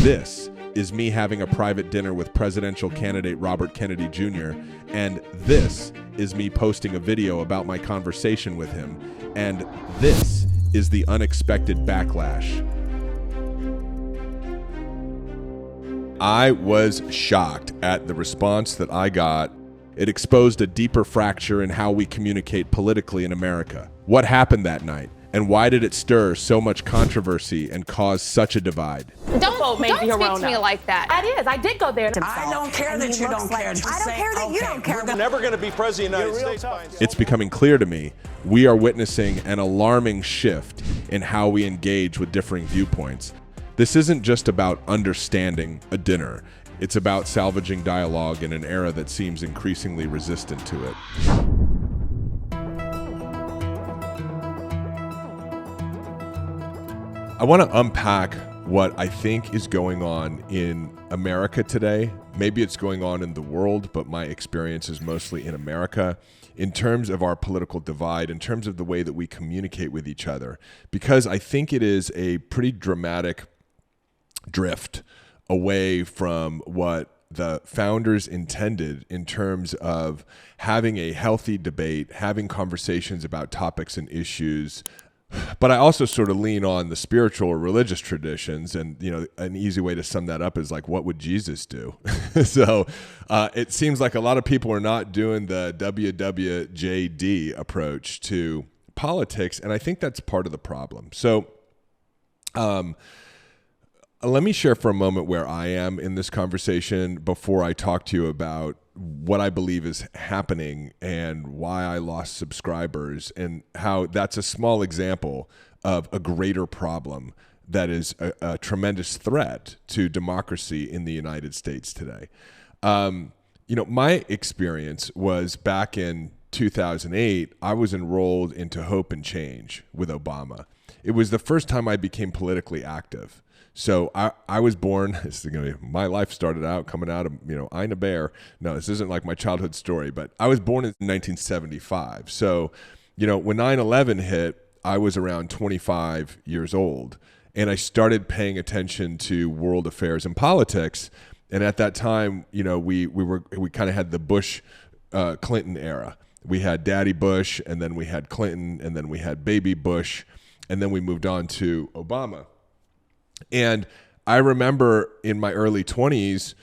This is me having a private dinner with presidential candidate Robert Kennedy Jr., and this is me posting a video about my conversation with him, and this is the unexpected backlash. I was shocked at the response that I got. It exposed a deeper fracture in how we communicate politically in America. What happened that night? And why did it stir so much controversy and cause such a divide? Don't speak to me like that. I did go there. I don't care that you don't care. I don't care that you don't care. We're never going to be president of the United States. It's becoming clear to me we are witnessing an alarming shift in how we engage with differing viewpoints. This isn't just about understanding a dinner. It's about salvaging dialogue in an era that seems increasingly resistant to it. I want to unpack what I think is going on in America today. Maybe it's going on in the world, but my experience is mostly in America in terms of our political divide, in terms of the way that we communicate with each other, because I think it is a pretty dramatic drift away from what the founders intended in terms of having a healthy debate, having conversations about topics and issues. But I also sort of lean on the spiritual or religious traditions, and an easy way to sum that up is like, what would Jesus do? So it seems like a lot of people are not doing the WWJD approach to politics, and I think that's part of the problem. So let me share for a moment where I am in this conversation before I talk to you about what I believe is happening and why I lost subscribers, and how that's a small example of a greater problem that is a tremendous threat to democracy in the United States today. My experience was back in 2008, I was enrolled into Hope and Change with Obama. It was the first time I became politically active. So I was born, my life started out coming out of, Ina Bear. No, this isn't like my childhood story, but I was born in 1975. So, when 9/11 hit, I was around 25 years old, and I started paying attention to world affairs and politics. And at that time, we kind of had the Bush Clinton era. We had Daddy Bush, and then we had Clinton, and then we had Baby Bush, and then we moved on to Obama. And I remember in my early 20s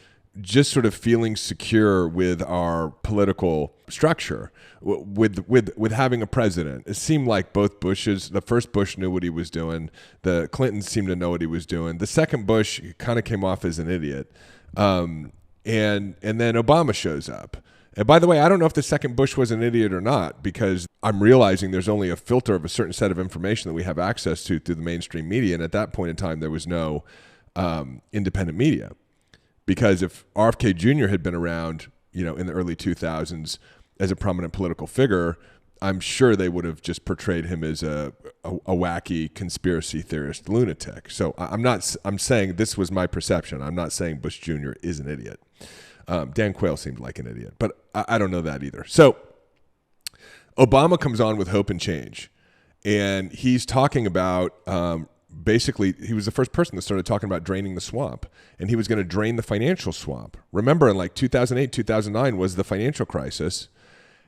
just sort of feeling secure with our political structure, with having a president. It seemed like both Bushes, the first Bush knew what he was doing. The Clintons seemed to know what he was doing. The second Bush kind of came off as an idiot. And then Obama shows up. And by the way, I don't know if the second Bush was an idiot or not, because I'm realizing there's only a filter of a certain set of information that we have access to through the mainstream media. And at that point in time, there was no independent media. Because if RFK Jr. had been around, in the early 2000s as a prominent political figure, I'm sure they would have just portrayed him as a wacky conspiracy theorist lunatic. So I'm saying this was my perception. I'm not saying Bush Jr. is an idiot. Dan Quayle seemed like an idiot, but I don't know that either. So Obama comes on with Hope and Change, and he's talking about basically, he was the first person that started talking about draining the swamp, and he was going to drain the financial swamp. Remember, in like 2008, 2009 was the financial crisis,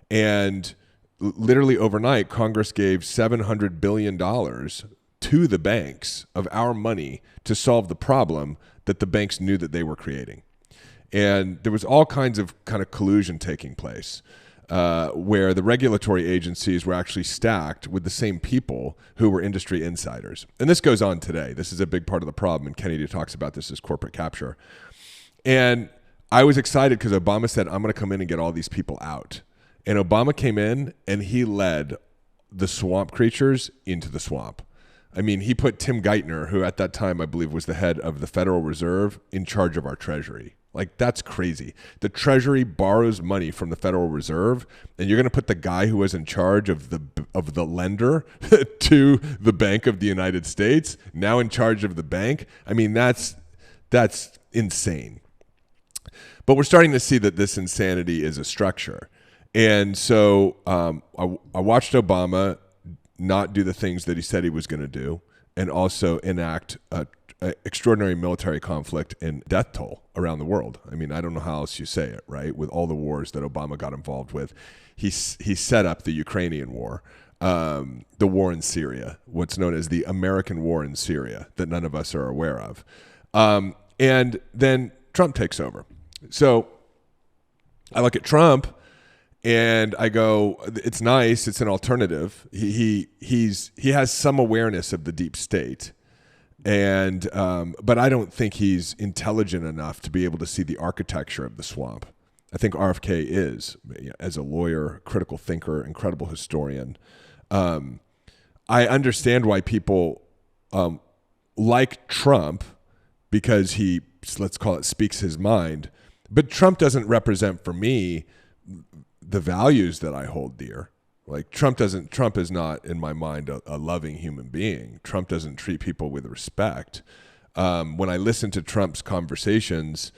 and literally overnight, Congress gave $700 billion to the banks of our money to solve the problem that the banks knew that they were creating. And there was all kinds of collusion taking place where the regulatory agencies were actually stacked with the same people who were industry insiders. And this goes on today. This is a big part of the problem, and Kennedy talks about this as corporate capture. And I was excited because Obama said, I'm going to come in and get all these people out. And Obama came in and he led the swamp creatures into the swamp. I mean, he put Tim Geithner, who at that time I believe was the head of the Federal Reserve, in charge of our Treasury. Like, that's crazy. The Treasury borrows money from the Federal Reserve, and you're going to put the guy who was in charge of the lender to the Bank of the United States, now in charge of the bank. I mean, that's insane. But we're starting to see that this insanity is a structure. And so I watched Obama not do the things that he said he was going to do, and also enact extraordinary military conflict and death toll around the world. I mean, I don't know how else you say it, right? With all the wars that Obama got involved with, he set up the Ukrainian war, the war in Syria, what's known as the American war in Syria that none of us are aware of. And then Trump takes over. So I look at Trump and I go, it's nice. It's an alternative. He has some awareness of the deep state. And but I don't think he's intelligent enough to be able to see the architecture of the swamp. I think RFK is, as a lawyer, critical thinker, incredible historian. I understand why people like Trump because he, let's call it, speaks his mind. But Trump doesn't represent for me the values that I hold dear. Like Trump is not in my mind a loving human being. Trump doesn't treat people with respect. When I listen to Trump's conversations,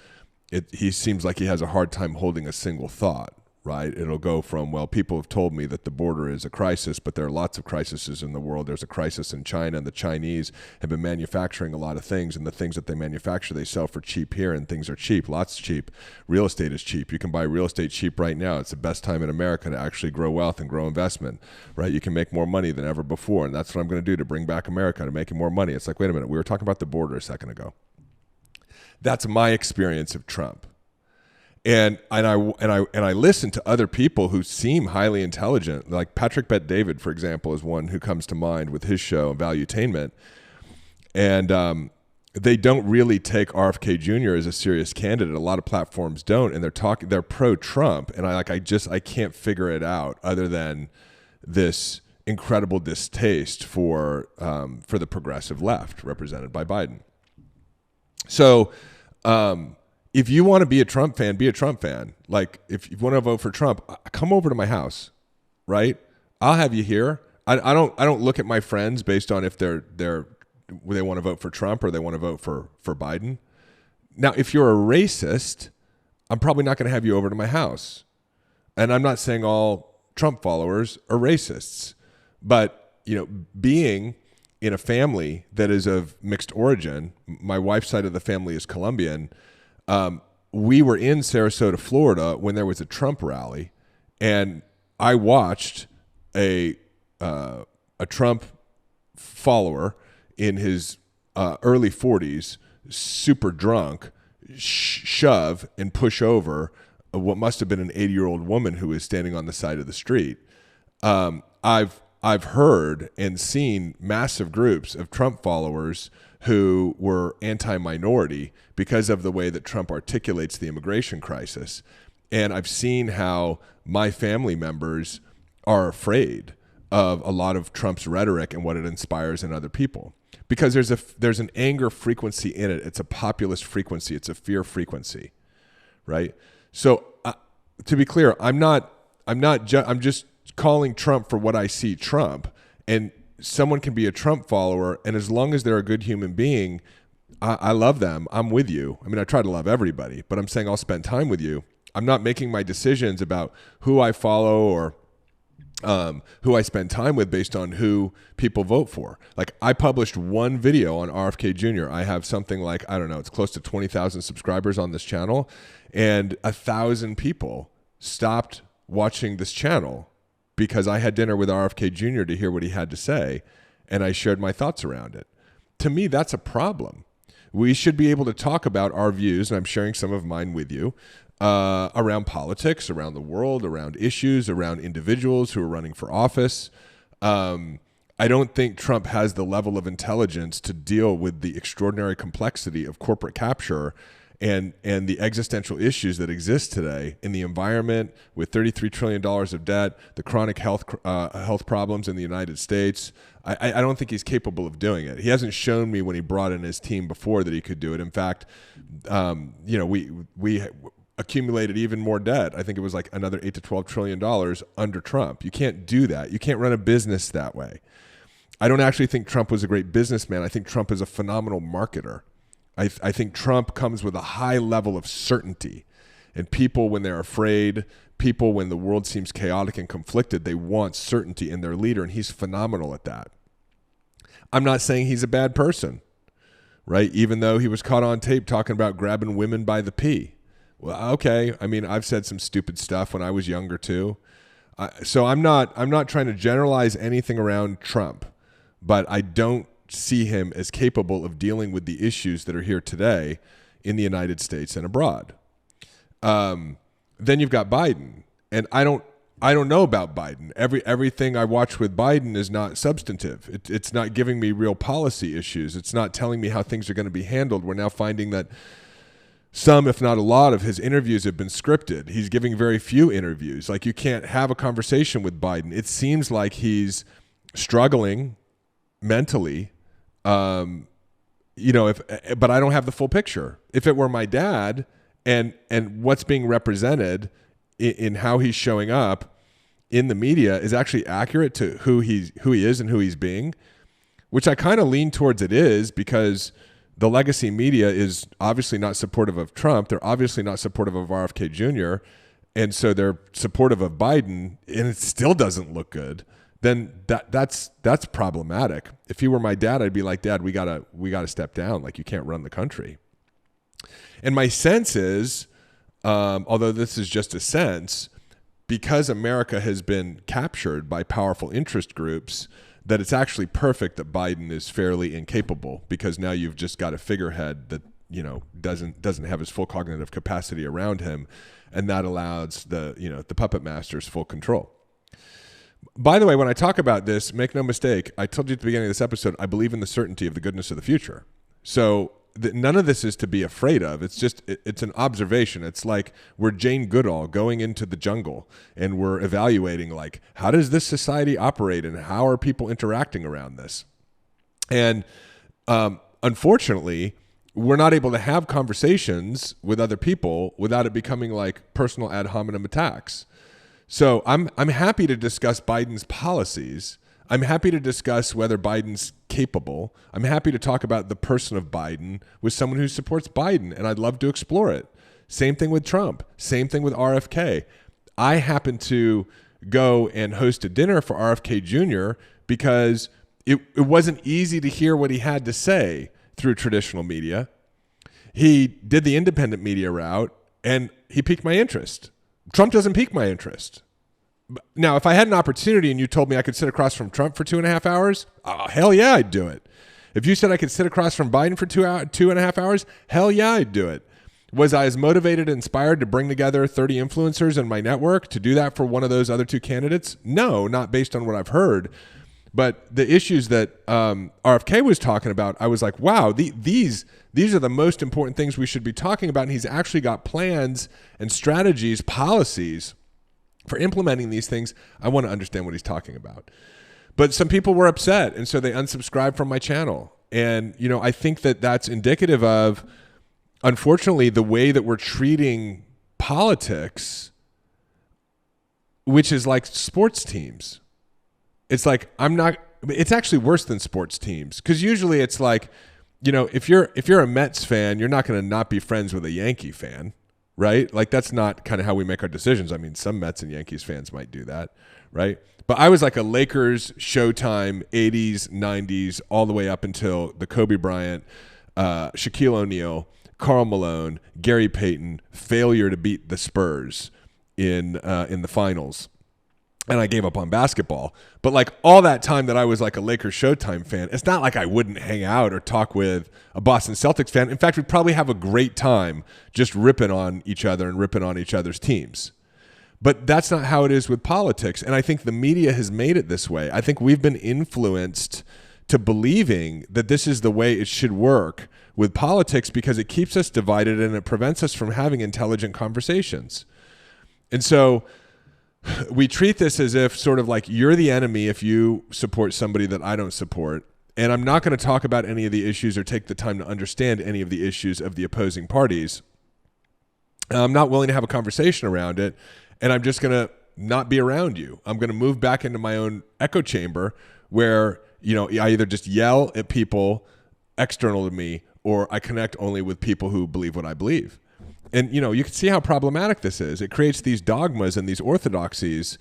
he seems like he has a hard time holding a single thought, right? It'll go from, well, people have told me that the border is a crisis, but there are lots of crises in the world. There's a crisis in China, and the Chinese have been manufacturing a lot of things, and the things that they manufacture, they sell for cheap here, and things are cheap, lots cheap. Real estate is cheap. You can buy real estate cheap right now. It's the best time in America to actually grow wealth and grow investment, right? You can make more money than ever before, and that's what I'm going to do to bring back America, to making more money. It's like, wait a minute, we were talking about the border a second ago. That's my experience of Trump. And I listen to other people who seem highly intelligent, like Patrick Bet-David, for example, is one who comes to mind with his show Valuetainment, and they don't really take RFK Jr. as a serious candidate. A lot of platforms don't, and they're pro-Trump, and I can't figure it out other than this incredible distaste for the progressive left represented by Biden. So. If you want to be a Trump fan, be a Trump fan. Like, if you want to vote for Trump, come over to my house, right? I'll have you here. I don't look at my friends based on if they want to vote for Trump or they want to vote for Biden. Now, if you're a racist, I'm probably not going to have you over to my house. And I'm not saying all Trump followers are racists, but being in a family that is of mixed origin, my wife's side of the family is Colombian. We were in Sarasota, Florida, when there was a Trump rally, and I watched a Trump follower in his early 40s, super drunk, shove and push over what must have been an 80-year-old woman who was standing on the side of the street. I've heard and seen massive groups of Trump followers who were anti-minority because of the way that Trump articulates the immigration crisis. And I've seen how my family members are afraid of a lot of Trump's rhetoric and what it inspires in other people. Because there's an anger frequency in it. It's a populist frequency. It's a fear frequency, right? So to be clear, I'm just calling Trump for what I see Trump. And someone can be a Trump follower, and as long as they're a good human being, I love them. I'm with you. I mean, I try to love everybody, but I'm saying I'll spend time with you. I'm not making my decisions about who I follow or who I spend time with based on who people vote for. Like, I published one video on RFK Jr. I have something like, I don't know, it's close to 20,000 subscribers on this channel, and 1,000 people stopped watching this channel because I had dinner with RFK Jr. to hear what he had to say, and I shared my thoughts around it. To me, that's a problem. We should be able to talk about our views, and I'm sharing some of mine with you, around politics, around the world, around issues, around individuals who are running for office. I don't think Trump has the level of intelligence to deal with the extraordinary complexity of corporate capture and the existential issues that exist today in the environment with $33 trillion of debt, the chronic health problems in the United States. I don't think he's capable of doing it. He hasn't shown me when he brought in his team before that he could do it. In fact, we accumulated even more debt. I think it was like another $8 to $12 trillion under Trump. You can't do that. You can't run a business that way. I don't actually think Trump was a great businessman. I think Trump is a phenomenal marketer. I think Trump comes with a high level of certainty, and people, when they're afraid, people, when the world seems chaotic and conflicted, they want certainty in their leader, and he's phenomenal at that. I'm not saying he's a bad person, right? Even though he was caught on tape talking about grabbing women by the pee. Well, okay. I mean, I've said some stupid stuff when I was younger too. So I'm not trying to generalize anything around Trump, but I don't see him as capable of dealing with the issues that are here today in the United States and abroad. Then you've got Biden, and I don't know about Biden. Everything I watch with Biden is not substantive. It's not giving me real policy issues. It's not telling me how things are going to be handled. We're now finding that some, if not a lot, of his interviews have been scripted. He's giving very few interviews. Like, you can't have a conversation with Biden. It seems like he's struggling mentally. But I don't have the full picture. If it were my dad and what's being represented in how he's showing up in the media is actually accurate to who he is and who he's being, which I kind of lean towards it is, because the legacy media is obviously not supportive of Trump. They're obviously not supportive of RFK Jr. And so they're supportive of Biden, and it still doesn't look good. Then that's problematic. If he were my dad, I'd be like, Dad, we gotta step down. Like, you can't run the country. And my sense is, although this is just a sense, because America has been captured by powerful interest groups, that it's actually perfect that Biden is fairly incapable, because now you've just got a figurehead that, doesn't have his full cognitive capacity around him, and that allows the puppet masters full control. By the way, when I talk about this, make no mistake, I told you at the beginning of this episode, I believe in the certainty of the goodness of the future. So none of this is to be afraid of. It's just, it's an observation. It's like we're Jane Goodall going into the jungle, and we're evaluating, like, how does this society operate and how are people interacting around this? And unfortunately, we're not able to have conversations with other people without it becoming like personal ad hominem attacks. So I'm happy to discuss Biden's policies. I'm happy to discuss whether Biden's capable. I'm happy to talk about the person of Biden with someone who supports Biden, and I'd love to explore it. Same thing with Trump. Same thing with RFK. I happened to go and host a dinner for RFK Jr. because it wasn't easy to hear what he had to say through traditional media. He did the independent media route, and he piqued my interest. Trump doesn't pique my interest. Now, if I had an opportunity and you told me I could sit across from Trump for 2.5 hours, hell yeah, I'd do it. If you said I could sit across from Biden for 2.5 hours, hell yeah, I'd do it. Was I as motivated and inspired to bring together 30 influencers in my network to do that for one of those other two candidates? No, not based on what I've heard. But the issues that RFK was talking about, I was like, wow, these are the most important things we should be talking about. And he's actually got plans and strategies, policies for implementing these things. I want to understand what he's talking about. But some people were upset, and so they unsubscribed from my channel. And, I think that that's indicative of, unfortunately, the way that we're treating politics, which is like sports teams. It's like, it's actually worse than sports teams, because usually it's like, if you're a Mets fan, you're not going to not be friends with a Yankee fan, right? Like, that's not kind of how we make our decisions. I mean, some Mets and Yankees fans might do that, right? But I was like a Lakers, Showtime, 80s, 90s, all the way up until the Kobe Bryant, Shaquille O'Neal, Karl Malone, Gary Payton failure to beat the Spurs in the finals. And I gave up on basketball. But like all that time that I was like a Lakers Showtime fan, it's not like I wouldn't hang out or talk with a Boston Celtics fan. In fact, we'd probably have a great time just ripping on each other and ripping on each other's teams. But that's not how it is with politics. And I think the media has made it this way. I think we've been influenced to believing that this is the way it should work with politics, because it keeps us divided and it prevents us from having intelligent conversations. And so we treat this as if sort of like you're the enemy if you support somebody that I don't support. And I'm not going to talk about any of the issues or take the time to understand any of the issues of the opposing parties. I'm not willing to have a conversation around it. And I'm just going to not be around you. I'm going to move back into my own echo chamber where, I either just yell at people external to me, or I connect only with people who believe what I believe. And, you can see how problematic this is. It creates these dogmas and these orthodoxies,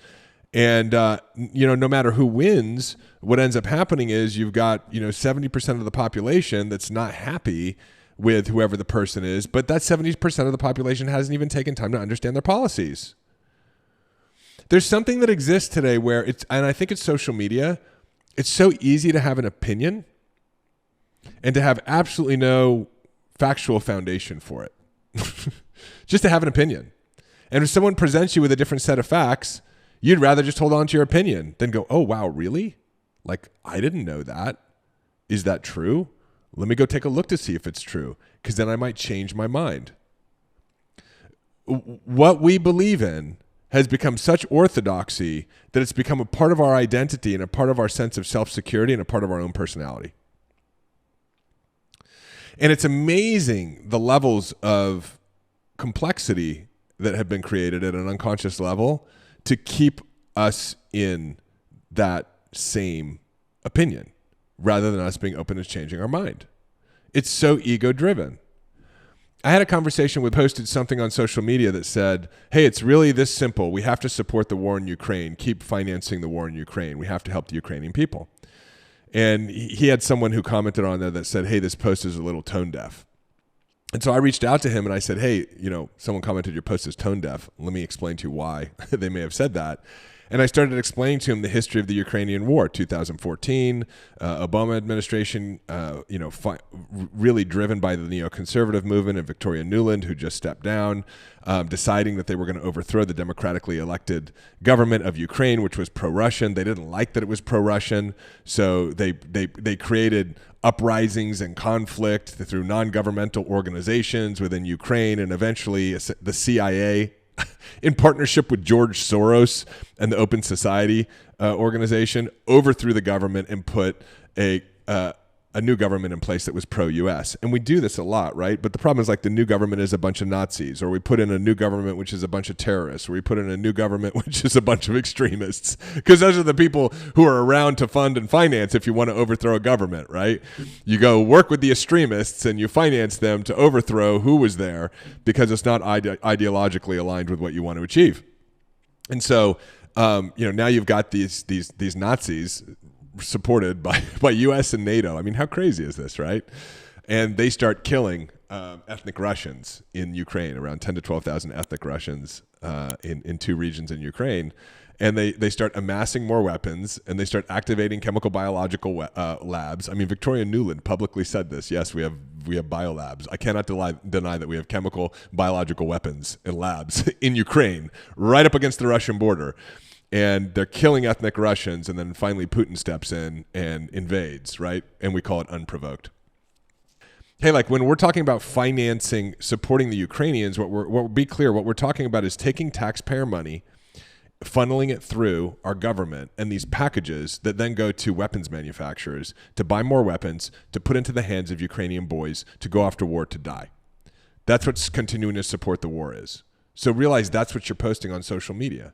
And, no matter who wins, what ends up happening is you've got, 70% of the population that's not happy with whoever the person is, but that 70% of the population hasn't even taken time to understand their policies. There's something that exists today where and I think it's social media. It's so easy to have an opinion and to have absolutely no factual foundation for it. Just to have an opinion. And if someone presents you with a different set of facts, you'd rather just hold on to your opinion than go, oh, wow, really? Like, I didn't know that. Is that true? Let me go take a look to see if it's true, because then I might change my mind. What we believe in has become such orthodoxy that it's become a part of our identity and a part of our sense of self-security and a part of our own personality. And it's amazing the levels of complexity that have been created at an unconscious level to keep us in that same opinion rather than us being open to changing our mind. It's so ego-driven. I had a conversation posted something on social media that said, hey, it's really this simple. We have to support the war in Ukraine, keep financing the war in Ukraine. We have to help the Ukrainian people. And he had someone who commented on there that said, hey, this post is a little tone deaf. And so I reached out to him and I said, hey, someone commented your post is tone deaf. Let me explain to you why they may have said that. And I started explaining to him the history of the Ukrainian war, 2014, Obama administration, really driven by the neoconservative movement and Victoria Nuland, who just stepped down, deciding that they were going to overthrow the democratically elected government of Ukraine, which was pro-Russian. They didn't like that it was pro-Russian, so they created uprisings and conflict through non-governmental organizations within Ukraine, and eventually the CIA, in partnership with George Soros and the Open Society organization, overthrew the government and put a new government in place that was pro-U.S. And we do this a lot, right? But the problem is, like, the new government is a bunch of Nazis, or we put in a new government which is a bunch of terrorists, or we put in a new government which is a bunch of extremists, because those are the people who are around to fund and finance if you want to overthrow a government, right? You go work with the extremists and you finance them to overthrow who was there because it's not ideologically aligned with what you want to achieve. And so, now you've got these Nazis supported by U.S. and NATO. I mean, how crazy is this, right? And they start killing ethnic Russians in Ukraine, around 10 to 12,000 ethnic Russians in two regions in Ukraine. And they start amassing more weapons, and they start activating chemical biological labs. I mean, Victoria Nuland publicly said this. Yes, we have biolabs. I cannot deny that we have chemical biological weapons and labs in Ukraine, right up against the Russian border. And they're killing ethnic Russians, and then finally Putin steps in and invades, right? And we call it unprovoked. Hey, like, when we're talking about financing, supporting the Ukrainians, what we're talking about is taking taxpayer money, funneling it through our government and these packages that then go to weapons manufacturers to buy more weapons, to put into the hands of Ukrainian boys to go off to war to die. That's what's continuing to support the war is. So realize that's what you're posting on social media.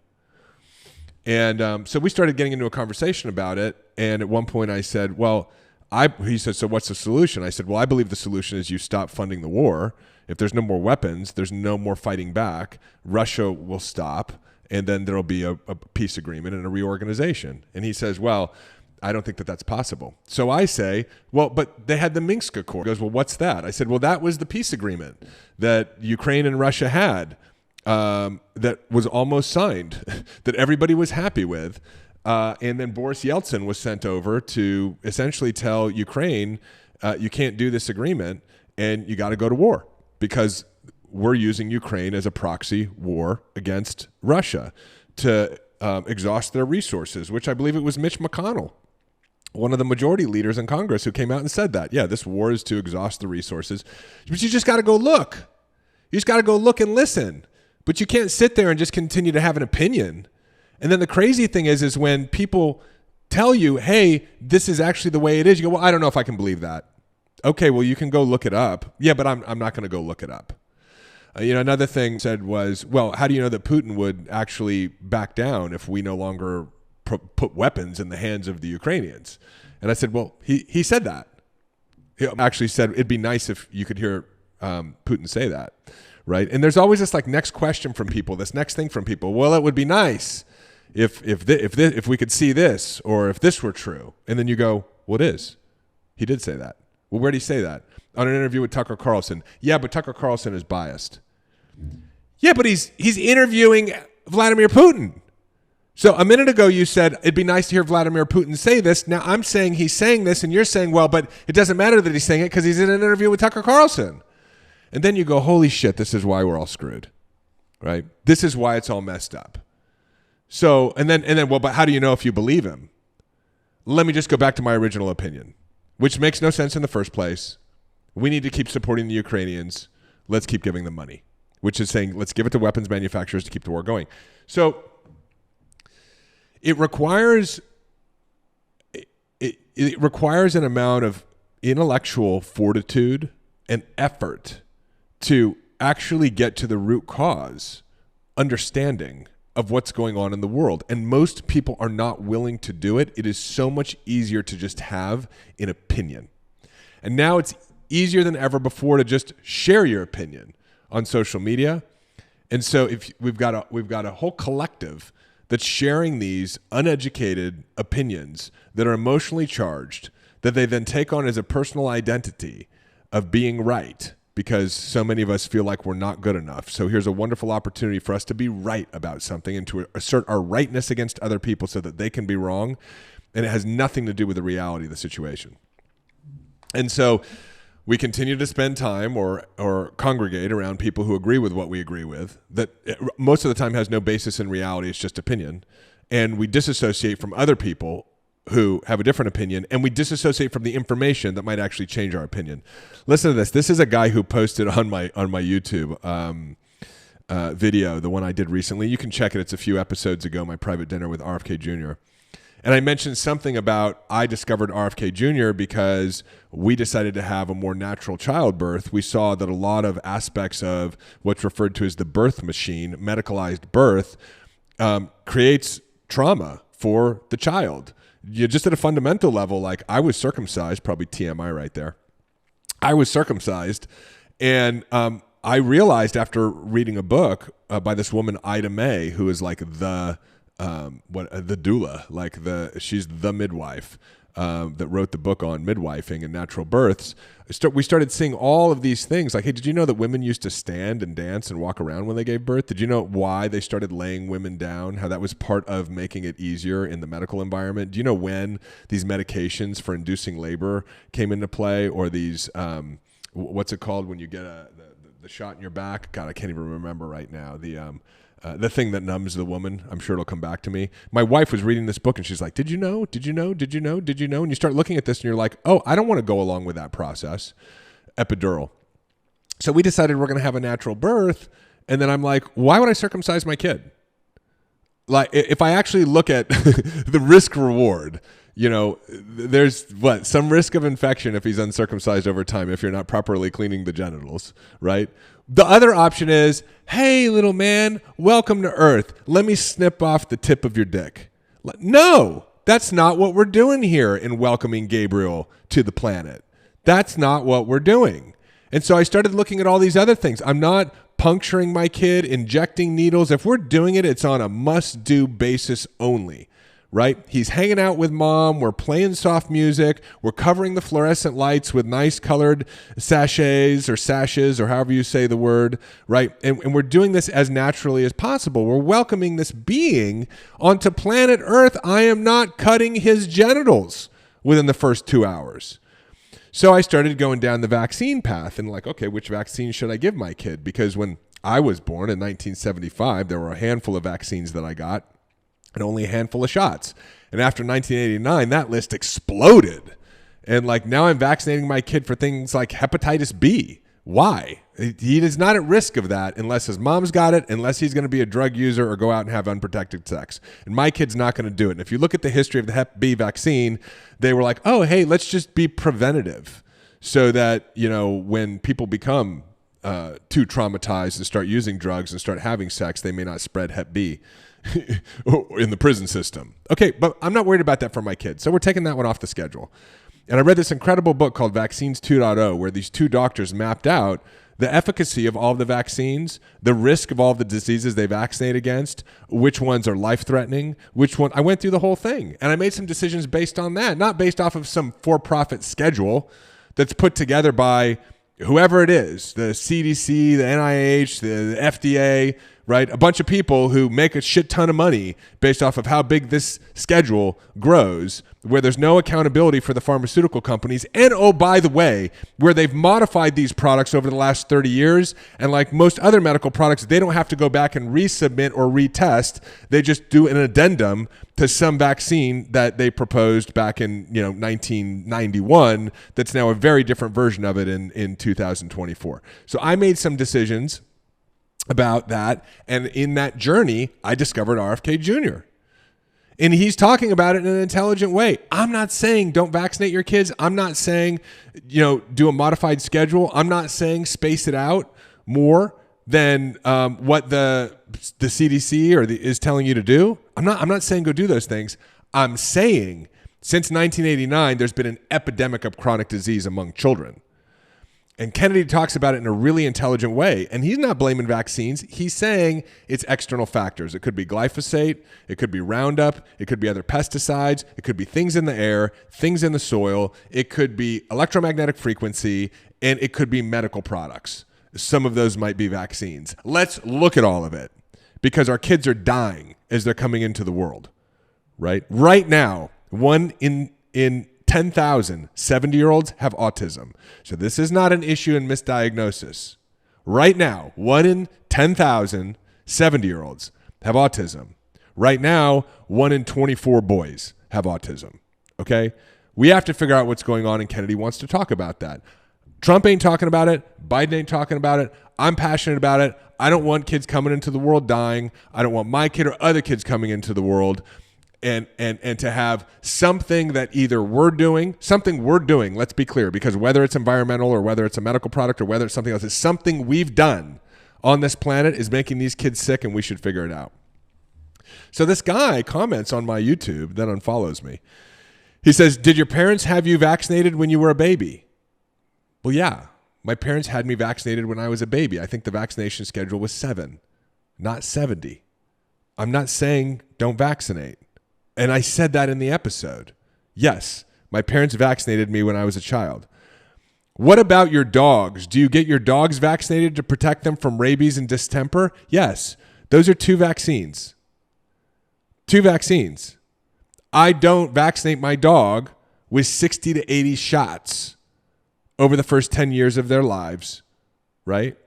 And so we started getting into a conversation about it. And at one point I said, he said, so what's the solution? I said, well, I believe the solution is you stop funding the war. If there's no more weapons, there's no more fighting back. Russia will stop, and then there'll be a peace agreement and a reorganization. And he says, well, I don't think that that's possible. So I say, well, but they had the Minsk Accord. He goes, well, what's that? I said, well, that was the peace agreement that Ukraine and Russia had. That was almost signed, that everybody was happy with. And then Boris Yeltsin was sent over to essentially tell Ukraine, you can't do this agreement and you got to go to war because we're using Ukraine as a proxy war against Russia to exhaust their resources, which I believe it was Mitch McConnell, one of the majority leaders in Congress, who came out and said that. Yeah, this war is to exhaust the resources. But you just got to go look. You just got to go look and listen. But you can't sit there and just continue to have an opinion. And then the crazy thing is when people tell you, hey, this is actually the way it is, you go, well, I don't know if I can believe that. Okay, well, you can go look it up. Yeah, but I'm not going to go look it up. Another thing said was, well, how do you know that Putin would actually back down if we no longer put weapons in the hands of the Ukrainians? And I said, well, he said that. He actually said it'd be nice if you could hear Putin say that. Right. And there's always this next question from people, this next thing from people. Well, it would be nice if we could see this, or if this were true. And then you go, well, it is. He did say that. Well, where did he say that? On an interview with Tucker Carlson. Yeah, but Tucker Carlson is biased. Yeah, but he's interviewing Vladimir Putin. So a minute ago you said it'd be nice to hear Vladimir Putin say this. Now I'm saying he's saying this, and you're saying, well, but it doesn't matter that he's saying it because he's in an interview with Tucker Carlson. And then you go, holy shit, this is why we're all screwed, right? This is why it's all messed up. So, and then, well, but how do you know if you believe him? Let me just go back to my original opinion, which makes no sense in the first place. We need to keep supporting the Ukrainians. Let's keep giving them money, which is saying let's give it to weapons manufacturers to keep the war going. So it requires an amount of intellectual fortitude and effort to actually get to the root cause, understanding of what's going on in the world. And most people are not willing to do it. It is so much easier to just have an opinion. And now it's easier than ever before to just share your opinion on social media. And so if we've got a whole collective that's sharing these uneducated opinions that are emotionally charged, that they then take on as a personal identity of being right, because so many of us feel like we're not good enough. So here's a wonderful opportunity for us to be right about something and to assert our rightness against other people so that they can be wrong. And it has nothing to do with the reality of the situation. And so we continue to spend time or congregate around people who agree with what we agree with, that most of the time has no basis in reality. It's just opinion. And we disassociate from other people who have a different opinion, and we disassociate from the information that might actually change our opinion. Listen to this. This is a guy who posted on my YouTube video, the one I did recently. You can check it. It's a few episodes ago, my private dinner with RFK Jr. And I mentioned something about I discovered RFK Jr. because we decided to have a more natural childbirth. We saw that a lot of aspects of what's referred to as the birth machine, medicalized birth, creates trauma for the child. You just at a fundamental level, like I was circumcised, probably TMI right there. I was circumcised, and I realized after reading a book by this woman Ida May, who is like the doula, like she's the midwife that wrote the book on midwifing and natural births. We started seeing all of these things. Like, hey, did you know that women used to stand and dance and walk around when they gave birth? Did you know why they started laying women down? How that was part of making it easier in the medical environment? Do you know when these medications for inducing labor came into play, or these what's it called when you get the shot in your back? God, I can't even remember right now. The thing that numbs the woman. I'm sure it'll come back to me. My wife was reading this book and she's like, did you know? Did you know? Did you know? Did you know? And you start looking at this and you're like, oh, I don't want to go along with that process. Epidural. So we decided we're going to have a natural birth. And then I'm like, why would I circumcise my kid? Like, if I actually look at the risk reward, you know, there's some risk of infection if he's uncircumcised over time, if you're not properly cleaning the genitals, right? The other option is, hey, little man, welcome to Earth. Let me snip off the tip of your dick. No, that's not what we're doing here in welcoming Gabriel to the planet. That's not what we're doing. And so I started looking at all these other things. I'm not puncturing my kid, injecting needles. If we're doing it, it's on a must-do basis only. Right? He's hanging out with mom. We're playing soft music. We're covering the fluorescent lights with nice colored sashes or however you say the word, right? And we're doing this as naturally as possible. We're welcoming this being onto planet Earth. I am not cutting his genitals within the first 2 hours. So I started going down the vaccine path and like, okay, which vaccine should I give my kid? Because when I was born in 1975, there were a handful of vaccines that I got, and only a handful of shots. And after 1989, that list exploded. And like now I'm vaccinating my kid for things like hepatitis B. Why? He is not at risk of that unless his mom's got it, unless he's going to be a drug user or go out and have unprotected sex. And my kid's not going to do it. And if you look at the history of the Hep B vaccine, they were like, oh, hey, let's just be preventative so that, you know, when people become too traumatized and start using drugs and start having sex, they may not spread Hep B in the prison system. Okay, but I'm not worried about that for my kids. So we're taking that one off the schedule. And I read this incredible book called Vaccines 2.0, where these two doctors mapped out the efficacy of all the vaccines, the risk of all the diseases they vaccinate against, which ones are life-threatening, I went through the whole thing, and I made some decisions based on that, not based off of some for-profit schedule that's put together by whoever it is, the CDC, the NIH, the FDA, right? A bunch of people who make a shit ton of money based off of how big this schedule grows, where there's no accountability for the pharmaceutical companies. And oh, by the way, where they've modified these products over the last 30 years. And like most other medical products, they don't have to go back and resubmit or retest. They just do an addendum to some vaccine that they proposed back in 1991 that's now a very different version of it in 2024. So I made some decisions about that. And in that journey, I discovered RFK Jr. And he's talking about it in an intelligent way. I'm not saying don't vaccinate your kids. I'm not saying, do a modified schedule. I'm not saying space it out more than what the CDC is telling you to do. I'm not saying go do those things. I'm saying since 1989, there's been an epidemic of chronic disease among children. And Kennedy talks about it in a really intelligent way. And he's not blaming vaccines. He's saying it's external factors. It could be glyphosate. It could be Roundup. It could be other pesticides. It could be things in the air, things in the soil. It could be electromagnetic frequency. And it could be medical products. Some of those might be vaccines. Let's look at all of it because our kids are dying as they're coming into the world, right? Right now, 1 in 10,000 70-year-olds have autism. So this is not an issue in misdiagnosis. Right now, 1 in 10,000 70-year-olds have autism. Right now, 1 in 24 boys have autism. Okay? We have to figure out what's going on, and Kennedy wants to talk about that. Trump ain't talking about it. Biden ain't talking about it. I'm passionate about it. I don't want kids coming into the world dying. I don't want my kid or other kids coming into the world. And to have something that either something we're doing, let's be clear, because whether it's environmental or whether it's a medical product or whether it's something else, it's something we've done on this planet is making these kids sick, and we should figure it out. So this guy comments on my YouTube, then unfollows me. He says, did your parents have you vaccinated when you were a baby? Well, yeah, my parents had me vaccinated when I was a baby. I think the vaccination schedule was 7, not 70. I'm not saying don't vaccinate. And I said that in the episode. Yes, my parents vaccinated me when I was a child. What about your dogs? Do you get your dogs vaccinated to protect them from rabies and distemper? Yes, those are 2 vaccines. 2 vaccines. I don't vaccinate my dog with 60 to 80 shots over the first 10 years of their lives, right?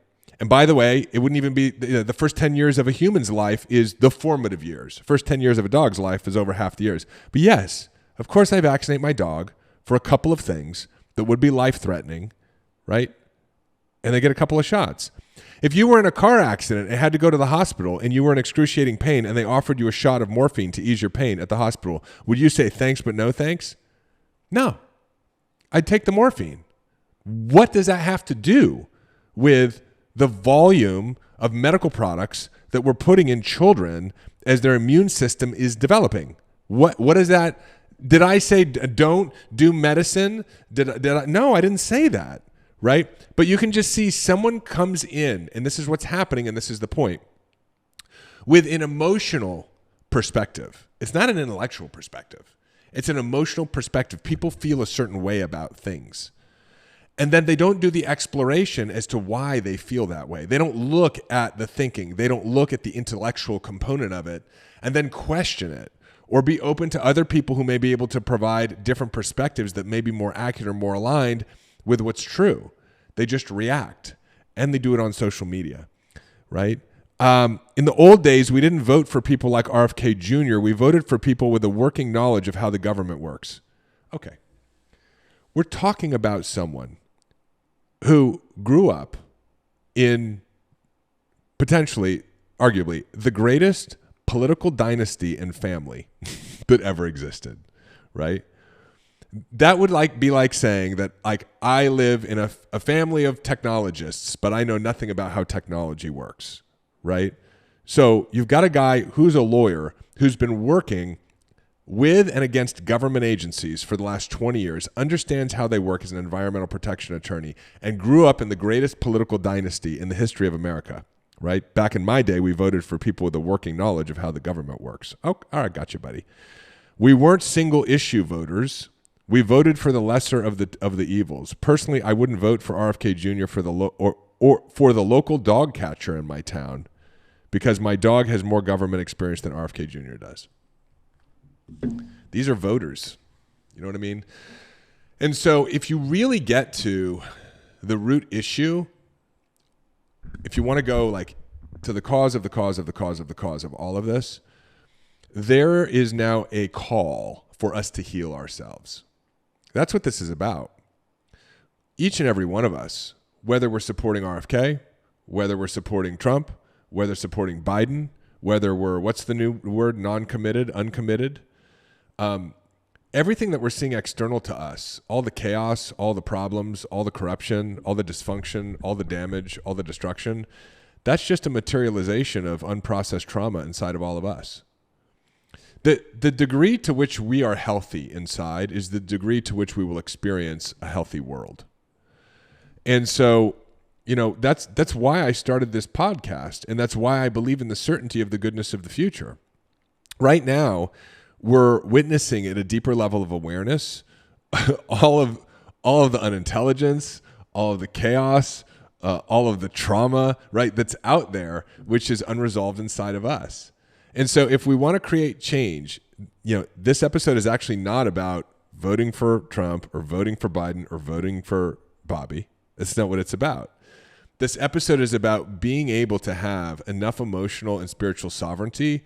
And by the way, it wouldn't even be the first 10 years of a human's life is the formative years. First 10 years of a dog's life is over half the years. But yes, of course I vaccinate my dog for a couple of things that would be life-threatening, right? And they get a couple of shots. If you were in a car accident and had to go to the hospital and you were in excruciating pain and they offered you a shot of morphine to ease your pain at the hospital, would you say thanks but no thanks? No. I'd take the morphine. What does that have to do with the volume of medical products that we're putting in children as their immune system is developing? What is that? Did I say don't do medicine? Did I? No, I didn't say that, right? But you can just see someone comes in, and this is what's happening, and this is the point, with an emotional perspective. It's not an intellectual perspective. It's an emotional perspective. People feel a certain way about things. And then they don't do the exploration as to why they feel that way. They don't look at the thinking. They don't look at the intellectual component of it and then question it or be open to other people who may be able to provide different perspectives that may be more accurate or more aligned with what's true. They just react, and they do it on social media, right? In the old days, we didn't vote for people like RFK Jr. We voted for people with a working knowledge of how the government works. Okay. We're talking about someone who grew up in potentially, arguably, the greatest political dynasty and family that ever existed, right? That would be like saying that I live in a family of technologists, but I know nothing about how technology works, right? So you've got a guy who's a lawyer who's been working with and against government agencies for the last 20 years, understands how they work as an environmental protection attorney, and grew up in the greatest political dynasty in the history of America, right? Back in my day, we voted for people with a working knowledge of how the government works. Oh, all right, gotcha, buddy. We weren't single issue voters. We voted for the lesser of the evils. Personally, I wouldn't vote for RFK Jr. for for the local dog catcher in my town because my dog has more government experience than RFK Jr. does. These are voters. You know what I mean? And so if you really get to the root issue, if you want to go like to the cause of the cause of the cause of the cause of all of this, there is now a call for us to heal ourselves. That's what this is about. Each and every one of us, whether we're supporting RFK, whether we're supporting Trump, whether supporting Biden, whether we're, what's the new word, non-committed, uncommitted, everything that we're seeing external to us, all the chaos, all the problems, all the corruption, all the dysfunction, all the damage, all the destruction, that's just a materialization of unprocessed trauma inside of all of us. The degree to which we are healthy inside is the degree to which we will experience a healthy world. And so, you know, that's why I started this podcast, and that's why I believe in the certainty of the goodness of the future. Right now, we're witnessing at a deeper level of awareness all of the unintelligence, all of the chaos, all of the trauma, right, that's out there, which is unresolved inside of us. And so if we want to create change, you know, this episode is actually not about voting for Trump or voting for Biden or voting for Bobby. That's not what it's about. This episode is about being able to have enough emotional and spiritual sovereignty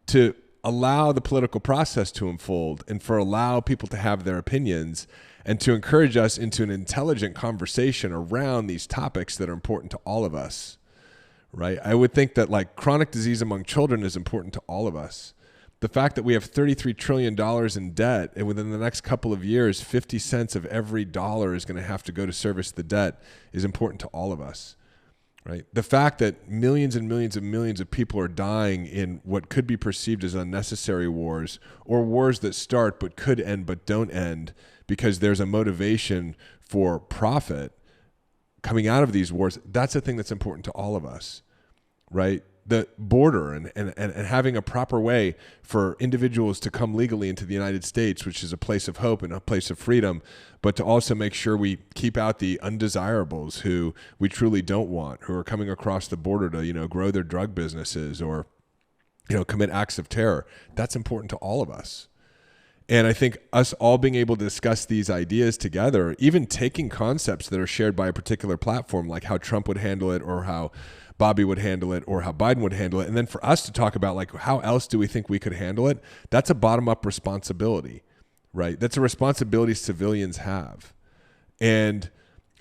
to allow the political process to unfold and for allow people to have their opinions and to encourage us into an intelligent conversation around these topics that are important to all of us. Right? I would think that like chronic disease among children is important to all of us. The fact that we have $33 trillion in debt and within the next couple of years, 50 cents of every dollar is going to have to go to service the debt is important to all of us. Right? The fact that millions and millions and millions of people are dying in what could be perceived as unnecessary wars or wars that start but could end but don't end because there's a motivation for profit coming out of these wars, that's a thing that's important to all of us, right? The border and having a proper way for individuals to come legally into the United States, which is a place of hope and a place of freedom, but to also make sure we keep out the undesirables who we truly don't want, who are coming across the border to, you know, grow their drug businesses or, you know, commit acts of terror. That's important to all of us. And I think us all being able to discuss these ideas together, even taking concepts that are shared by a particular platform, like how Trump would handle it or how Bobby would handle it or how Biden would handle it, and then for us to talk about like how else do we think we could handle it, that's a bottom-up responsibility, right? That's a responsibility civilians have. And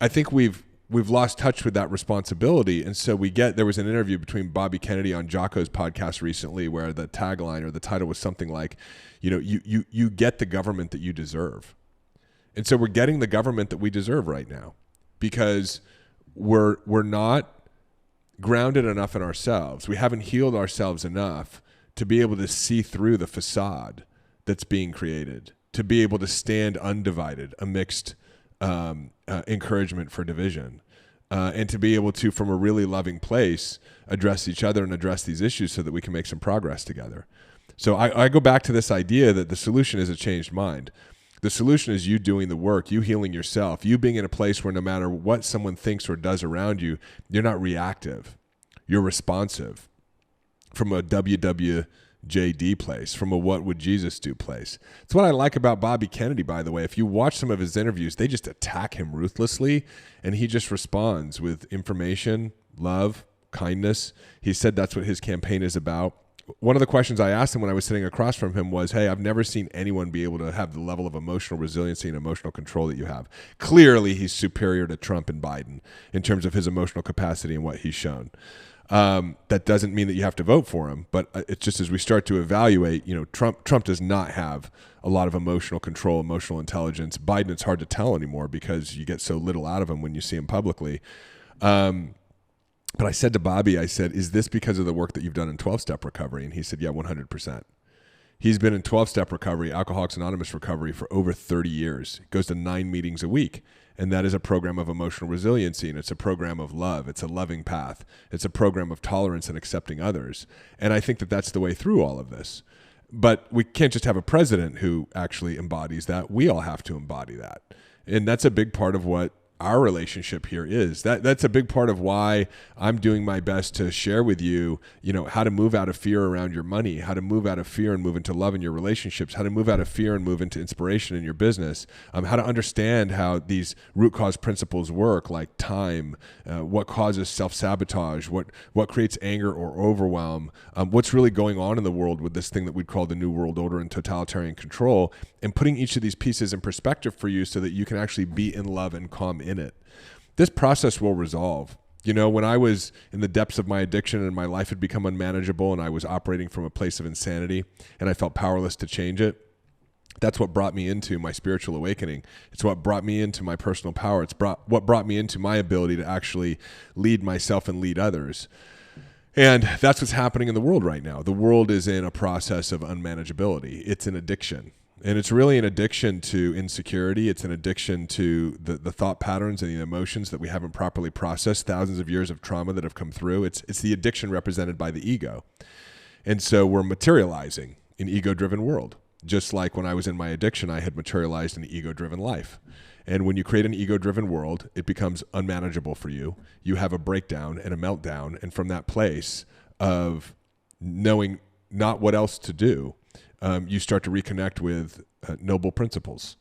I think we've lost touch with that responsibility. And so there was an interview between Bobby Kennedy on Jocko's podcast recently where the tagline or the title was something like, you know, you get the government that you deserve. And so we're getting the government that we deserve right now because we're not grounded enough in ourselves. We haven't healed ourselves enough to be able to see through the facade that's being created, to be able to stand undivided amidst encouragement for division, and to be able to, from a really loving place, address each other and address these issues so that we can make some progress together. So I go back to this idea that the solution is a changed mind. The solution is you doing the work, you healing yourself, you being in a place where no matter what someone thinks or does around you, you're not reactive. You're responsive from a WWJD place, from a what would Jesus do place. It's what I like about Bobby Kennedy, by the way. If you watch some of his interviews, they just attack him ruthlessly, and he just responds with information, love, kindness. He said that's what his campaign is about. One of the questions I asked him when I was sitting across from him was, hey, I've never seen anyone be able to have the level of emotional resiliency and emotional control that you have. Clearly, he's superior to Trump and Biden in terms of his emotional capacity and what he's shown. That doesn't mean that you have to vote for him, but it's just as we start to evaluate, you know, Trump does not have a lot of emotional control, emotional intelligence. Biden, it's hard to tell anymore because you get so little out of him when you see him publicly. But I said to Bobby, I said, is this because of the work that you've done in 12-step recovery? And he said, yeah, 100%. He's been in 12-step recovery, Alcoholics Anonymous recovery for over 30 years. He goes to 9 meetings a week. And that is a program of emotional resiliency, and it's a program of love. It's a loving path. It's a program of tolerance and accepting others. And I think that that's the way through all of this. But we can't just have a president who actually embodies that. We all have to embody that. And that's a big part of what our relationship here is. That's a big part of why I'm doing my best to share with you, how to move out of fear around your money, how to move out of fear and move into love in your relationships, how to move out of fear and move into inspiration in your business, how to understand how these root cause principles work, like time, what causes self-sabotage, what creates anger or overwhelm, what's really going on in the world with this thing that we'd call the New World Order and totalitarian control, and putting each of these pieces in perspective for you so that you can actually be in love and calm in it. This process will resolve. When I was in the depths of my addiction and my life had become unmanageable and I was operating from a place of insanity and I felt powerless to change it, that's what brought me into my spiritual awakening. It's what brought me into my personal power. What brought me into my ability to actually lead myself and lead others. And that's what's happening in the world right now. The world is in a process of unmanageability. It's an addiction. And it's really an addiction to insecurity. It's an addiction to the thought patterns and the emotions that we haven't properly processed, thousands of years of trauma that have come through. It's the addiction represented by the ego. And so we're materializing an ego-driven world. Just like when I was in my addiction, I had materialized an ego-driven life. And when you create an ego-driven world, it becomes unmanageable for you. You have a breakdown and a meltdown. And from that place of knowing not what else to do, you start to reconnect with noble principles,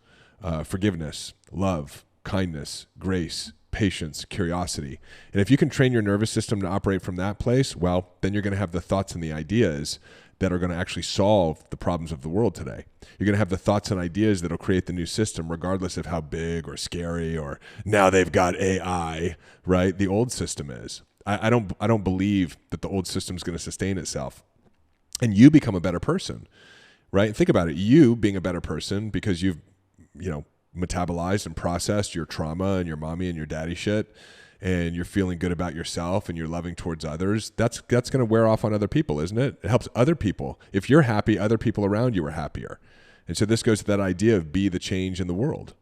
forgiveness, love, kindness, grace, patience, curiosity. And if you can train your nervous system to operate from that place, well, then you're going to have the thoughts and the ideas that are going to actually solve the problems of the world today. You're going to have the thoughts and ideas that will create the new system, regardless of how big or scary or now they've got AI, right? The old system is. I don't believe that the old system is going to sustain itself. And you become a better person. Right? Think about it. You being a better person because you've, metabolized and processed your trauma and your mommy and your daddy shit, and you're feeling good about yourself and you're loving towards others. That's going to wear off on other people, isn't it? It helps other people. If you're happy, other people around you are happier. And so this goes to that idea of be the change in the world.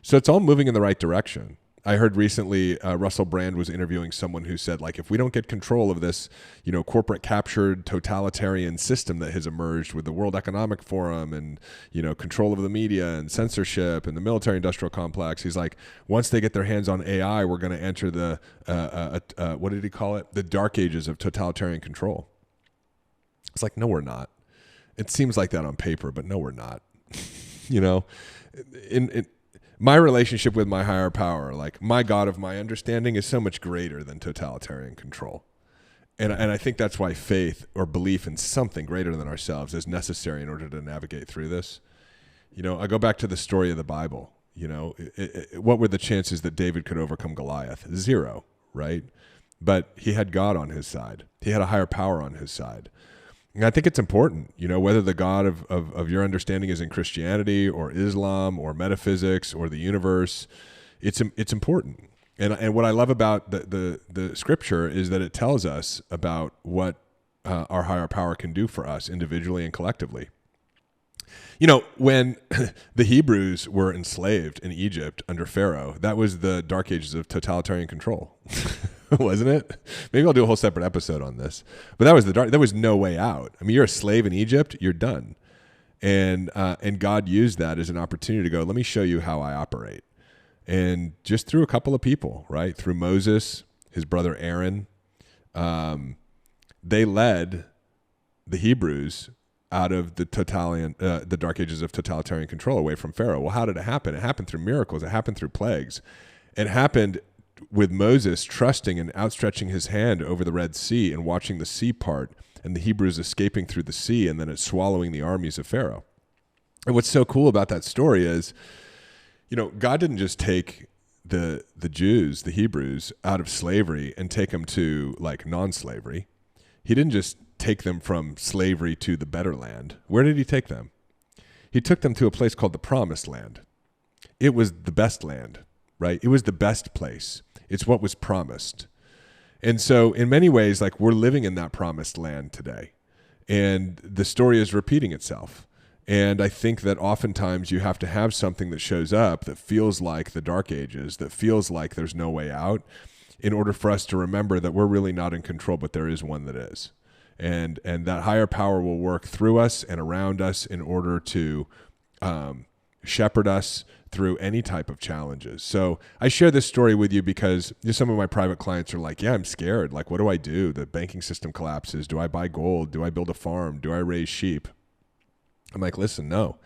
So it's all moving in the right direction. I heard recently Russell Brand was interviewing someone who said, like, if we don't get control of this, corporate captured totalitarian system that has emerged with the World Economic Forum and, control of the media and censorship and the military industrial complex, he's like, once they get their hands on AI, we're going to enter the, what did he call it? The dark ages of totalitarian control. It's like, no, we're not. It seems like that on paper, but no, we're not. My relationship with my higher power, like my God of my understanding, is so much greater than totalitarian control. And I think that's why faith or belief in something greater than ourselves is necessary in order to navigate through this. I go back to the story of the Bible. What were the chances that David could overcome Goliath? 0, right? But he had God on his side. He had a higher power on his side. And I think it's important, whether the God of your understanding is in Christianity or Islam or metaphysics or the universe, it's important. And what I love about the scripture is that it tells us about what our higher power can do for us individually and collectively. When the Hebrews were enslaved in Egypt under Pharaoh, that was the dark ages of totalitarian control. Wasn't it? Maybe I'll do a whole separate episode on this. But that was there was no way out. I mean, you're a slave in Egypt, you're done. And God used that as an opportunity to go, let me show you how I operate. And just through a couple of people, right? Through Moses, his brother Aaron, they led the Hebrews out of the dark ages of totalitarian control, away from Pharaoh. Well, how did it happen? It happened through miracles. It happened through plagues. It happened with Moses trusting and outstretching his hand over the Red Sea and watching the sea part and the Hebrews escaping through the sea and then it swallowing the armies of Pharaoh. And what's so cool about that story is, God didn't just take the Jews, the Hebrews, out of slavery and take them to like non-slavery. He didn't just take them from slavery to the better land. Where did he take them? He took them to a place called the Promised Land. It was the best land, right? It was the best place. It's what was promised. And so in many ways, like we're living in that promised land today. And the story is repeating itself. And I think that oftentimes you have to have something that shows up that feels like the Dark Ages, that feels like there's no way out, in order for us to remember that we're really not in control, but there is one that is. And that higher power will work through us and around us in order to shepherd us through any type of challenges. So I share this story with you because some of my private clients are like, yeah, I'm scared. Like, what do I do? The banking system collapses. Do I buy gold? Do I build a farm? Do I raise sheep? I'm like, listen, no.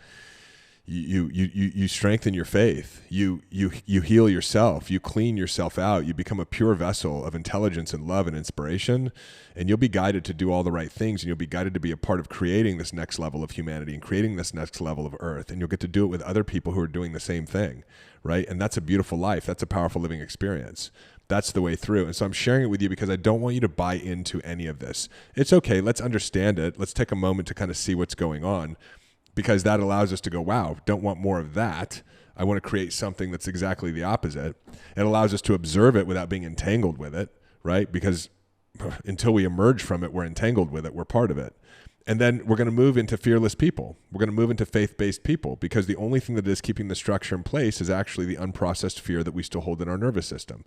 You strengthen your faith. You heal yourself. You clean yourself out. You become a pure vessel of intelligence and love and inspiration, and you'll be guided to do all the right things, and you'll be guided to be a part of creating this next level of humanity and creating this next level of earth, and you'll get to do it with other people who are doing the same thing, right? And that's a beautiful life. That's a powerful living experience. That's the way through. And so I'm sharing it with you because I don't want you to buy into any of this. It's okay. Let's understand it. Let's take a moment to kind of see what's going on, because that allows us to go, wow, don't want more of that. I want to create something that's exactly the opposite. It allows us to observe it without being entangled with it, right? Because until we emerge from it, we're entangled with it. We're part of it. And then we're going to move into fearless people. We're going to move into faith-based people, because the only thing that is keeping the structure in place is actually the unprocessed fear that we still hold in our nervous system.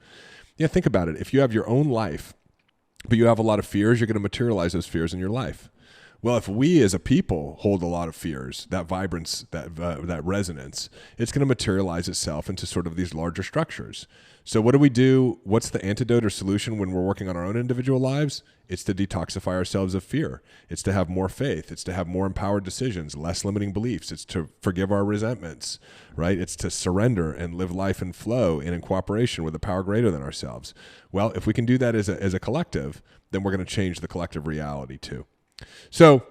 Yeah, think about it. If you have your own life, but you have a lot of fears, you're going to materialize those fears in your life. Well, if we as a people hold a lot of fears, that vibrance, that resonance, it's going to materialize itself into sort of these larger structures. So what do we do? What's the antidote or solution when we're working on our own individual lives? It's to detoxify ourselves of fear. It's to have more faith. It's to have more empowered decisions, less limiting beliefs. It's to forgive our resentments, right? It's to surrender and live life in flow and in cooperation with a power greater than ourselves. Well, if we can do that as a collective, then we're going to change the collective reality too. So,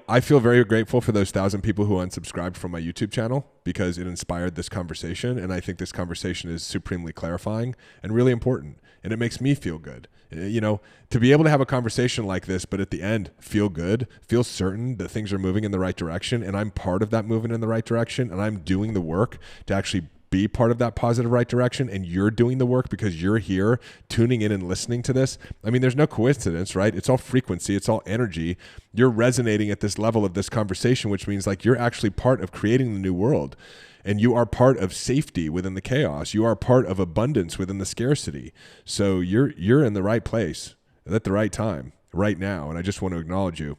I feel very grateful for those 1,000 people who unsubscribed from my YouTube channel, because it inspired this conversation. And I think this conversation is supremely clarifying and really important. And it makes me feel good. To be able to have a conversation like this, but at the end, feel good, feel certain that things are moving in the right direction. And I'm part of that movement in the right direction. And I'm doing the work to actually be part of that positive right direction, and you're doing the work because you're here tuning in and listening to this. I mean, there's no coincidence, right? It's all frequency. It's all energy. You're resonating at this level of this conversation, which means like you're actually part of creating the new world, and you are part of safety within the chaos. You are part of abundance within the scarcity. So you're in the right place at the right time right now. And I just want to acknowledge you.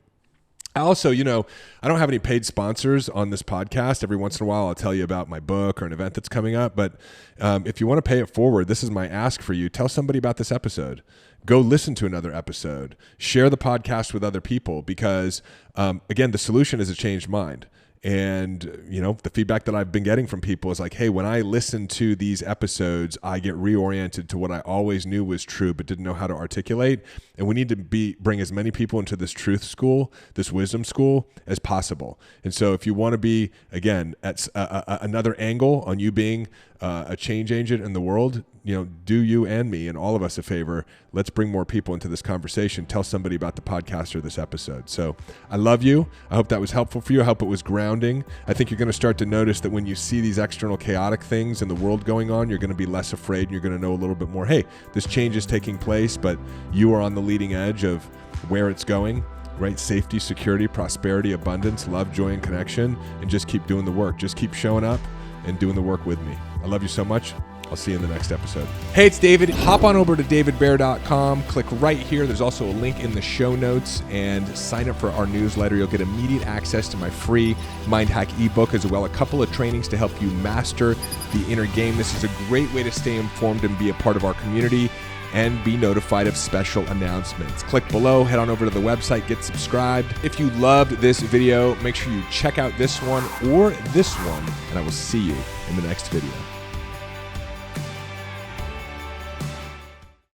Also, I don't have any paid sponsors on this podcast. Every once in a while, I'll tell you about my book or an event that's coming up. But if you want to pay it forward, this is my ask for you. Tell somebody about this episode. Go listen to another episode. Share the podcast with other people, because, again, the solution is a changed mind. And, the feedback that I've been getting from people is like, hey, when I listen to these episodes, I get reoriented to what I always knew was true, but didn't know how to articulate. And we need to bring as many people into this truth school, this wisdom school, as possible. And so if you want to be, again, at another angle on you being a change agent in the world, do you and me and all of us a favor. Let's bring more people into this conversation. Tell somebody about the podcast or this episode. So I love you. I hope that was helpful for you. I hope it was grounding. I think you're going to start to notice that when you see these external chaotic things in the world going on, you're going to be less afraid, and you're going to know a little bit more, hey, this change is taking place, but you are on the leading edge of where it's going, right? Safety, security, prosperity, abundance, love, joy, and connection. And just keep doing the work. Just keep showing up and doing the work with me. I love you so much. I'll see you in the next episode. Hey, it's David. Hop on over to davidbear.com. Click right here. There's also a link in the show notes, and sign up for our newsletter. You'll get immediate access to my free Mind Hack ebook, as well as a couple of trainings to help you master the inner game. This is a great way to stay informed and be a part of our community and be notified of special announcements. Click below, head on over to the website, get subscribed. If you loved this video, make sure you check out this one or this one, and I will see you in the next video.